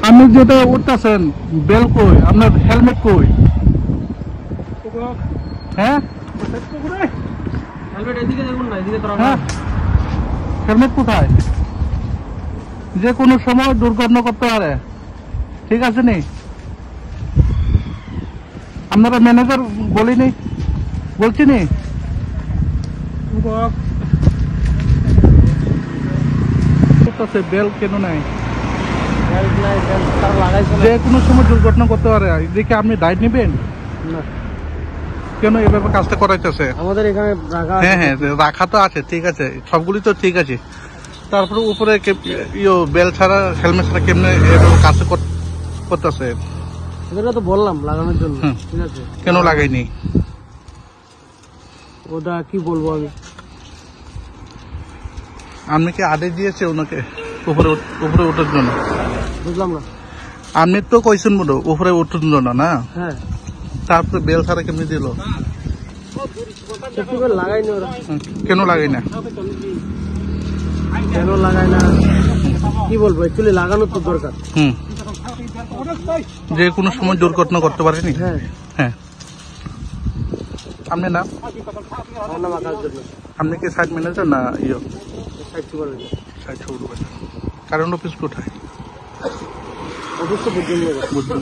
আপনি যেটা উঠতেছেন বেল কই, আপনার হেলমেট কই? হ্যাঁ হেলমেট কোথায়? যে কোনো সময় দুর্ঘটনা করতে পারে, ঠিক আছে নি? আপনারা ম্যানেজার বলিনি, বলছি নি? বেল কেন নাই? যে কোনো সময় দুর্ঘটনা করতে পারে, এদিকে আপনি দায়িত্ব নেবেন না কেন? এভাবে কাজটা করাইতেছে আমাদের এখানে। হ্যাঁ হ্যাঁ রাখা তো আছে, ঠিক আছে, সবগুলি তো ঠিক আছে। তারপরে উপরে বেল ছাড়া হেলমেট ছাড়া কেমনে এভাবে কাজ করতেছে? এটা তো বললাম লাগানোর জন্য, ঠিক আছে। কেন লাগাইনি? ওটা কি বলবো আমি? আপনি কি আদেশ দিয়েছে ওনাকে উপরে ওঠার জন্য? বুঝলাম না। আপনি তো কইছেন বলো উপরে ওঠার জন্য না? হ্যাঁ। তারপরে বেল ছাড়া কেমনি দিল? লাগাইনি ওরা। কেন লাগাই না? কেন লাগাই না কি বলবো, অ্যাকচুয়ালি লাগানো তো দরকার। যে কোনো সময় দুর্ঘটনা করতে পারেনি। হ্যাঁ হ্যাঁ। আপনি না? আপনি কি সাইট ম্যানেজার না? Site supervisor. কারণ অফিস কোথায়? অফিস তো বুঝলাম।